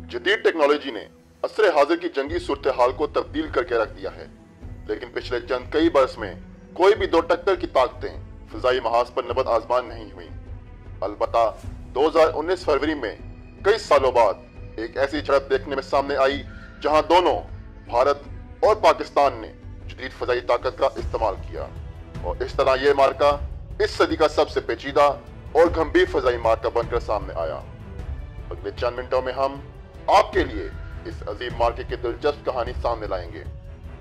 जदीद टेक्नोलॉजी ने असर हाजिर की जंगी सूरत हाल को तब्दील करके रख दिया है, लेकिन पिछले चंद कई बरस में कोई भी दो टक्कर की ताकतें फिजाई महाज पर नबद आजमान नहीं हुई। अलबत्ता 2019 फरवरी में कई सालों बाद एक ऐसी झड़प देखने में सामने आई जहां दोनों भारत और पाकिस्तान ने जदीद फजाई ताकत का इस्तेमाल किया और इस तरह यह मार्का इस सदी का सबसे पेचीदा और गंभीर फजाई मार्का बनकर सामने आया। अगले चंद मिनटों में हम आपके लिए इस अजीम मार्के की दिलचस्प कहानी सामने लाएंगे,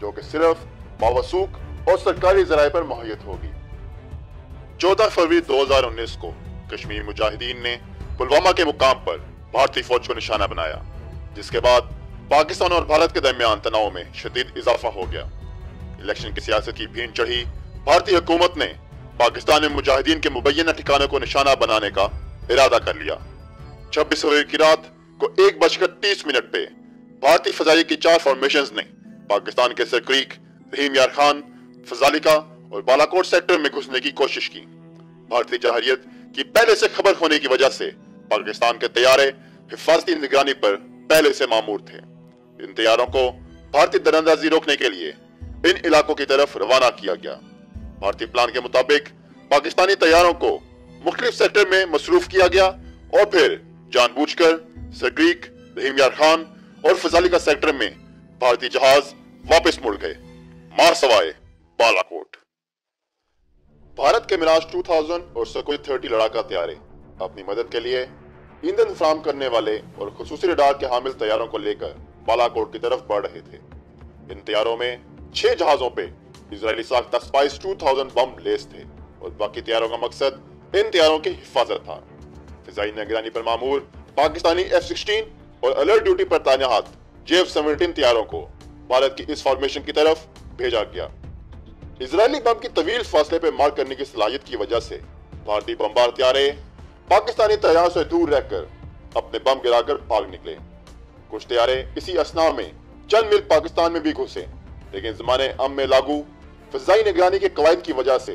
जो कि सिर्फ बावसूख और सरकारी जराये पर मुहैयत होगी। 14 फरवरी 2019 को कश्मीर मुजाहिदीन ने पुलवामा के मुकाम पर भारतीय फौज को निशाना बनाया, जिसके बाद पाकिस्तान और भारत के दरमियान तनाव में शदीद इजाफा हो गया। इलेक्शन की सियासत की भीन चढ़ी भारतीय हुकूमत ने पाकिस्तान में मुजाहिदीन के मुबैना ठिकानों को निशाना बनाने का इरादा कर लिया। 26 फरवरी की रात को 1:30 पे भारतीय फजाई की 4 फॉर्मेशंस ने पाकिस्तान के सरक्रीक, रहीम यार खान, फजालिका और बालाकोट सेक्टर में घुसने की कोशिश की। भारतीय जवाहिरियत की पहले से खबर होने की वजह से पाकिस्तान के तैयारे हिफाजती निगरानी पर पहले से मामूर थे। इन तैयारों को भारतीय दरअंदाजी रोकने के लिए इन इलाकों की तरफ रवाना किया गया। भारतीय प्लान के मुताबिक पाकिस्तानी तैयारों को मुख्तलिफ सेक्टर में मसरूफ किया गया और फिर जानबूझकर सरक्रीक, रहीम यार खान और फजालिका सेक्टर में भारतीय जहाज वापस मुड़ गए, मार सवाए बालाकोट। भारत के मिराज 2000 और सुखोई 30 लड़ाका तैयारे अपनी मदद के लिए ईंधन फराहम करने वाले और खुसूसी रडार के हामिल तैयारों को लेकर बालाकोट की तरफ बढ़ रहे थे। इन तैयारों में 6 जहाजों पे इजरायली साख्ता स्पाइस 2000 बम लेस थे और बाकी तैयारों का मकसद इन तैयारों की हिफाजत था। फिजाई निगरानी पर मामूर पाकिस्तानी F-16 और अलर्ट ड्यूटी पर तैनात JF-17 तैयारों को भारत की इस फॉर्मेशन की तरफ भेजा गया। इजरायली बम की तवील फासले पर मार करने की सलाहियत की वजह से भारतीय बमबार तैयारे पाकिस्तानी तैयारों से दूर रहकर अपने बम गिराकर भाग निकले। कुछ तैयारे इसी असना में चंद मील पाकिस्तान में भी घुसे, लेकिन जमाने अम में लागू फिजाई निगरानी के कवायद की वजह से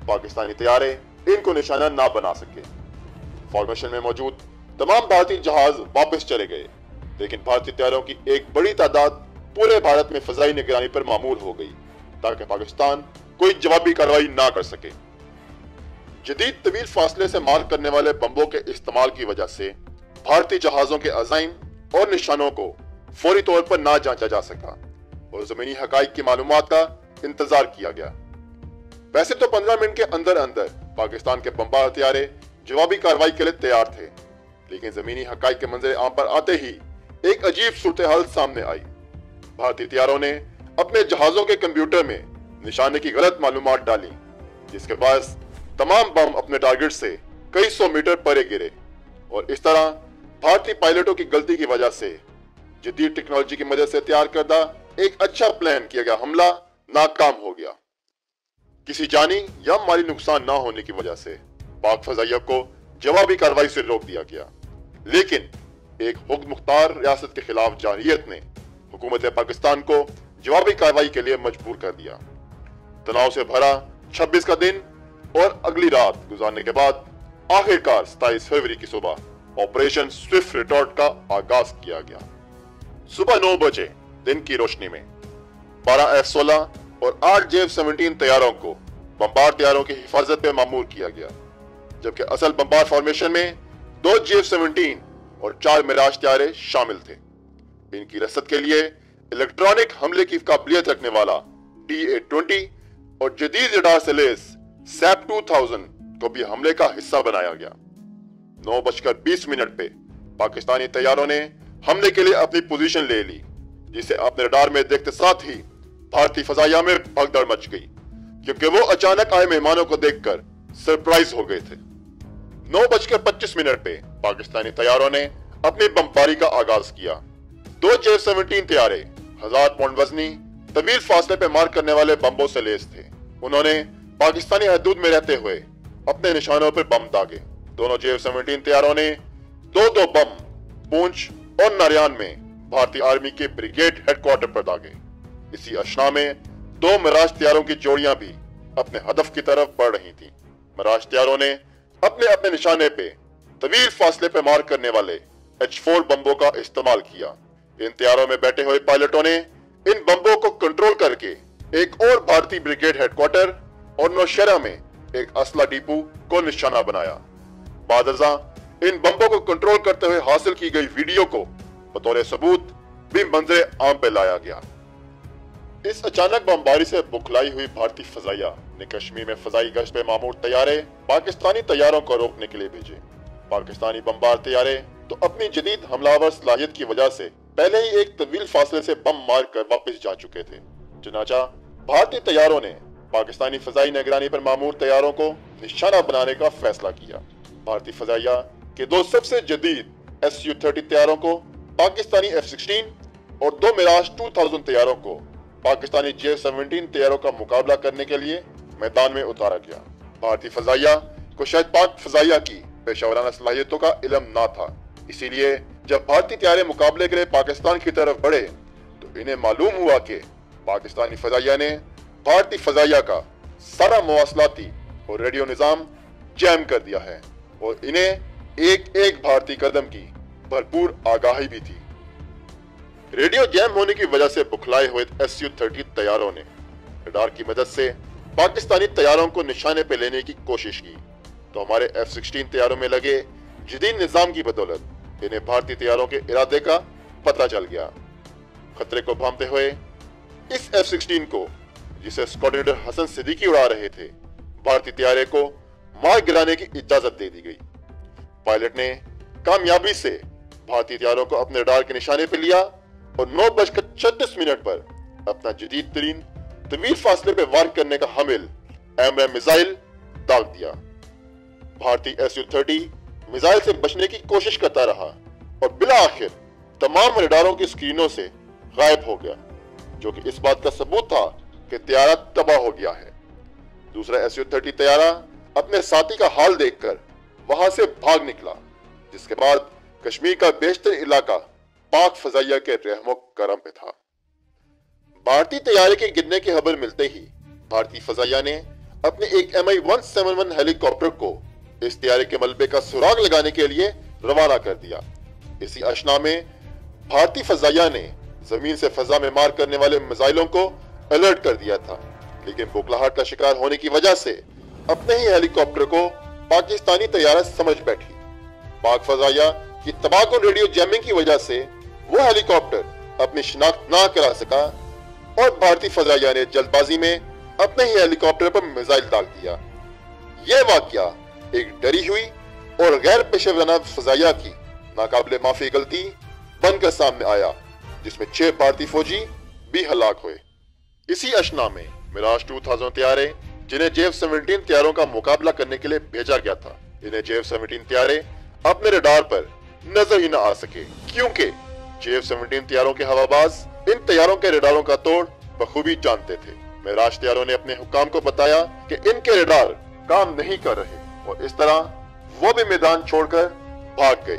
पाकिस्तानी तैयारे इनको निशाना ना बना सके। फॉर्मेशन में मौजूद तमाम भारतीय जहाज वापस चले गए, लेकिन भारतीय तैयारों की एक बड़ी तादाद पूरे भारत में फिजाई निगरानी पर मामूर हो गई ताकि पाकिस्तान कोई जवाबी कार्रवाई ना कर सके। जदीद तवील फासले से मार करने वाले बम्बों के इस्तेमाल की वजह से भारतीय जहाजों के अजाइम और निशानों को फौरी तौर पर ना जांचा जा सका और जमीनी हकाइक की मालूमात का इंतजार किया गया। वैसे तो 15 मिनट के अंदर अंदर पाकिस्तान के बमबार हथियारे जवाबी कार्रवाई के लिए तैयार थे, लेकिन जमीनी हकाइक के मंजर आम पर आते ही एक अजीब सूरत हाल सामने आई। भारतीय तैयारों ने अपने जहाजों के कंप्यूटर में निशाने की गलत मालूमात डाली, जिसके बाद तमाम बम अपने टारगेट से कई 100 मीटर परे गिरे और इस तरह भारतीय पायलटों की गलती की वजह से जदीद टेक्नोलॉजी की मदद से तैयार करदा एक अच्छा प्लान किया गया हमला नाकाम हो गया। किसी जानी या माली नुकसान ना होने की वजह से पाक फजाइया को जवाबी कार्रवाई से रोक दिया गया, लेकिन एक हुक्म मुख्तार रियासत के खिलाफ जारहियत ने हुकूमत पाकिस्तान को जवाबी कार्रवाई के लिए मजबूर कर दिया। तनाव से भरा 26 का दिन और अगली रात गुजारने के बाद आखिरकार 27 फरवरी की सुबह ऑपरेशन स्विफ्ट रिटॉर्ट का आगाज किया गया। सुबह 9 बजे दिन की रोशनी में 12 F-16 और 8 JF-17 तैयारों को बमबार तैयारों की हिफाजत पे मामूर किया गया, जबकि असल बमबार फॉर्मेशन में 2 JF-17 और 4 मिराज तैयारे शामिल थे। इनकी रसद के लिए इलेक्ट्रॉनिक हमले की काबिलियत रखने वाला TA-20 और जदीद रडार से लैस SAP 2000 को भी हमले का हिस्सा बनाया गया। 9:20 पे पाकिस्तानी तैयारों ने हमले के लिए अपनी पोजीशन ले ली, जिसे अपने रडार में देखते साथ ही भारतीय फजाइया में भगदड़ मच गई, क्योंकि वो अचानक आए मेहमानों को देखकर सरप्राइज हो गए थे। 9:25 पे पाकिस्तानी तैयारों ने अपनी बमबारी का आगाज किया। 2 JF-17 तैयारे 1000 पाउंड वजनी तवील फासले पे मार करने वाले बम्बों से लैस थे। उन्होंने पाकिस्तानी हदूद में रहते हुए अपने निशानों पर बम दागे। दोनों JF-17 तैयारों ने 2-2 बम पूंछ और नारियान में भारतीय आर्मी के ब्रिगेड हेडक्वार्टर पर दागे। इसी अशना में 2 मिराज तैयारों की जोड़ियां भी अपने हदफ की तरफ बढ़ रही थीं। मिराज तैयारों ने अपने अपने निशाने पे तवील फासले पे मार करने वाले H4 बम्बों का इस्तेमाल किया। इन तैयारों में बैठे हुए पायलटों ने इन बम्बों को कंट्रोल करके एक और भारतीय ब्रिगेड हेडक्वार्टर और नौशहरा में एक असला डिपो को निशाना बनाया। बादशाह इन बम्बों को कंट्रोल करते हुए हासिल की गई वीडियो को बतौर सबूत भी मंजरे आम पे लाया गया। इस अचानक बमबारी से बुखलाई हुई भारतीय फजाइया ने कश्मीर में फजाई गश्त पे मामूर तैयारे पाकिस्तानी तैयारों को रोकने के लिए भेजे। पाकिस्तानी बमबार तैयारे तो अपनी जदीद हमलावर सलाहियत की वजह से पहले ही एक तवील फासले से बम मार कर वापस जा चुके थे। चुनाचा भारतीय तैयारों ने पाकिस्तानी फजाई निगरानी पर मामूर तैयारों को निशाना बनाने का फैसला किया। भारतीय फजाइया के दो सबसे जदीद Su-30 तैयारों को पाकिस्तानी F-16 और दो मिराज 2000 तैयारों को पाकिस्तानी J-17 तैयारों का मुकाबला करने के लिए मैदान में उतारा गया। भारतीय फजाइया को शायद पाक फजाइया की पेशेवराना सलाहियतों का इल्म ना था, इसीलिए जब भारतीय तैयारे मुकाबले के लिए पाकिस्तान की तरफ बढ़े तो इन्हें मालूम हुआ कि पाकिस्तानी फजाइया ने भारतीय फजाइया का सारा मवासलाती और रेडियो निजाम जैम कर दिया है और इन्हें एक एक भारतीय कदम की भरपूर आगाही भी थी। रेडियो जैम होने की वजह से बुखलाए हुए Su-30 तैयारों ने रडार की मदद से पाकिस्तानी तैयारों को निशाने पे लेने की कोशिश की, तो हमारे F-16 तैयारों में लगे जदीद निजाम की बदौलत इन्हें भारतीय तैयारों के इरादे का पता चल गया। खतरे को भांपते हुए इस F-16 को, जिसे स्क्वाड्रन लीडर हसन सिद्दीकी उड़ा रहे थे, भारतीय तैयारे को मार गिराने की इजाजत दे दी गई। पायलट ने कामयाबी से भारतीय तैयारों को अपने रडार के निशाने पर लिया और 9:36 पर अपना जदीद तरीन तवील फासले पे वार करने का हामिल AMRAAM मिसाइल दाग दिया। भारतीय Su-30 मिसाइल से बचने की कोशिश करता रहा और बिला आखिर तमाम रडारों की स्क्रीनों से गायब हो गया, जो कि इस बात का सबूत था कि तैयारा तबाह हो गया है। दूसरा Su-30 तैयारा अपने साथी का हाल देखकर वहां से भाग निकला, जिसके बाद कश्मीर का बेशतर इलाका पाक फजाइया के रहमो करम पे था। भारतीय तैयारे के गिरने की खबर मिलते ही भारतीय फजाइया ने अपने एक Mi-171 हेलीकॉप्टर को इस तैयारे के मलबे का सुराग लगाने के लिए रवाना कर दिया। इसी अशना में भारतीय फजाइया ने जमीन से फजा में मार करने वाले मिसाइलों को अलर्ट कर दिया था, लेकिन बुखलाहट का शिकार होने की वजह से अपने ही हेलीकॉप्टर को पाकिस्तानी तैयारा समझ बैठी। पाक फजाइया की तबाहकुन रेडियो जैमिंग की वजह से वो हेलीकॉप्टर अपनी शिनाख्त ना करा सका और भारतीय फजाइया ने जल्दबाजी में अपने ही हेलीकॉप्टर पर मिसाइल दाग दिया। यह वाकया एक डरी हुई और गैर पेशेवराना फजाइया की नाकाबिले माफी गलती बनकर सामने आया, जिसमें 6 भारतीय फौजी भी हलाक हुए। इसी अशना में मिराज 2000 तैयारे, जिन्हें J-17 तैयारों का मुकाबला करने के लिए भेजा गया था, इन्हें J-17 तैयारे अपने रडार पर नजर ही न आ सके, क्योंकि J-17 तैयारों के हवाबाज इन तैयारों के रडारों का तोड़ बखूबी जानते थे। मिराज तैयारों ने अपने हुकाम को बताया कि इनके रडार काम नहीं कर रहे और इस तरह वो भी मैदान छोड़कर भाग गए।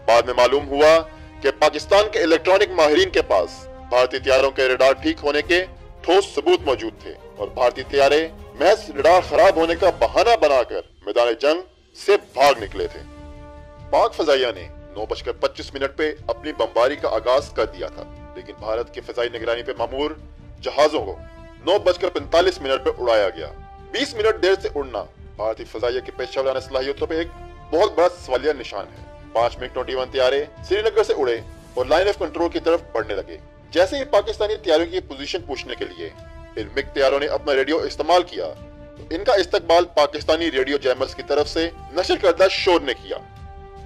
बाद में मालूम हुआ कि पाकिस्तान के इलेक्ट्रॉनिक माहिरीन के पास भारतीय तैयारों के रडार ठीक होने के ठोस सबूत मौजूद थे और भारतीय तैयारे महज रडार खराब होने का बहाना बनाकर मैदान जंग से भाग निकले थे। पाक फजाइया ने 9:25 पे अपनी बमबारी का आगाज कर दिया था, लेकिन भारत के फजाई निगरानी पे मामूर जहाजों को 9:45 पे उड़ाया गया। 20 मिनट देर से उड़ना भारतीय फजाइया की पेशेवराना सलाहियतों पे एक बहुत बड़ा सवालिया निशान है। 5 MiG-21 तैयारे श्रीनगर से उड़े और लाइन ऑफ कंट्रोल की तरफ बढ़ने लगे। जैसे ही पाकिस्तानी तैयारों की पोजीशन पूछने के लिए इन मिग तैयारों ने अपना रेडियो इस्तेमाल किया, तो इनका इस्तकबाल पाकिस्तानी रेडियो जैमर्स की तरफ से नशर करदा शोर ने किया,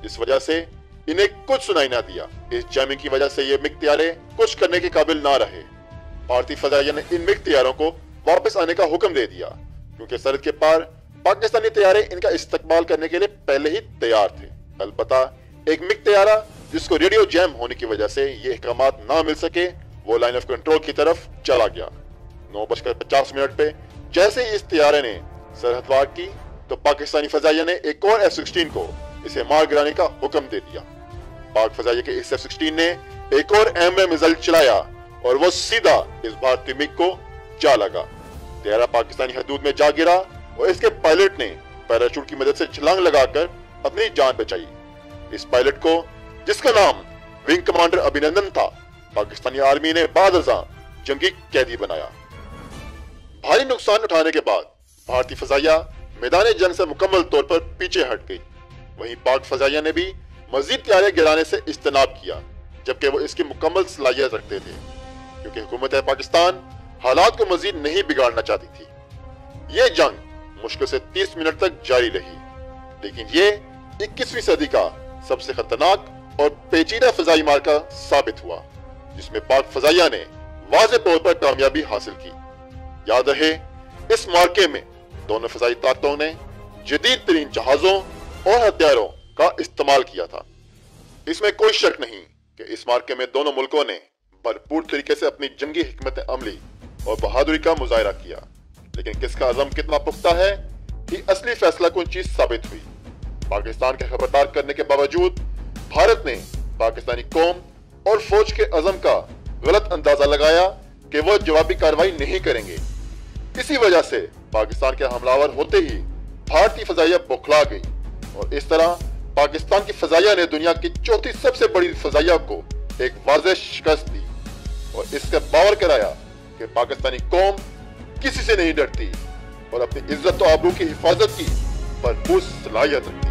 जिस वजह से इन्हें कुछ सुनाई ना दिया। इस जैमिंग की वजह से ये मिग तैयारे कुछ करने के काबिल ना रहे। भारतीय फजाइया ने इन मिग तैयारों को वापस आने का हुक्म दे दिया, क्योंकि सरहद के पार पाकिस्तानी तैयारे इनका इस्तकबाल करने के लिए पहले ही तैयार थे। अलबत्ता एक मिग तैयारा जिसको रेडियो जैम होने की वजह से ये अहकामात ना मिल सके, वो लाइन ऑफ कंट्रोल की तरफ चला गया। 9:50 पे जैसे ही इस तैयारे ने सरहद वार की, तो पाकिस्तानी फजाइया ने एक और F-16 को इसे मार गिराने का हुक्म दे दिया। पाक फजाइया के इस F-16 ने एक और AMRAAM मिसाइल चलाया और वो सीधा इस भारतीय मिग को जा लगा। तैयारा पाकिस्तानी हदूद में जा गिरा और इसके पायलट ने पैराशूट की मदद से छलांग लगाकर अपनी जान बचाई। इस पायलट को जिसका नाम विंग कमांडर अभिनंदन था, पाकिस्तानी आर्मी ने बाद-अज़ां जंगी कैदी बनाया। भारी नुकसान उठाने के बाद भारतीय फजाइया मैदान जंग से मुकम्मल तौर पर पीछे हट गई। वहीं पाक फजाइया ने भी मजीद तैयारियां गिराने से इज्तनाब किया, जबकि वो इसकी मुकम्मल सलाहियत रखते थे, क्योंकि हुकूमत पाकिस्तान हालात को मजीद नहीं बिगाड़ना चाहती थी। ये जंग मुश्किल से 30 मिनट तक जारी रही, लेकिन ये 21वीं सदी का सबसे खतरनाक और पेचीदा फजाई मार्का साबित हुआ, जिसमें पाक फजाइया ने वाज़ेह तौर पर कामयाबी हासिल की। याद रहे, इस मार्के में दोनों फजाई ताकतों ने जदीद तरीन जहाजों और हथियारों का इस्तेमाल किया था। इसमें कोई शक नहीं कि इस मार्के में दोनों मुल्कों ने भरपूर तरीके से अपनी जंगी हिकमत अमली और बहादुरी का मुजाहरा किया, लेकिन किसका अज़म कितना पुख्ता है कि असली फैसला कुन चीज साबित हुई। पाकिस्तान के खबरदार करने के बावजूद भारत ने पाकिस्तानी कौम और फौज के अज़म का गलत अंदाजा लगाया कि वो जवाबी कार्रवाई नहीं करेंगे। इसी वजह से पाकिस्तान के हमलावर होते ही भारतीय फजाइया बौखला गई और इस तरह पाकिस्तान की फजाइया ने दुनिया की चौथी सबसे बड़ी फजाइया को एक वाज़ेह शिकस्त दी और इसका बावर कराया कि पाकिस्तानी कौम किसी से नहीं डरती और अपनी इज्जत और आबरू की हिफाजत की भरपूर सलाहियत रखती।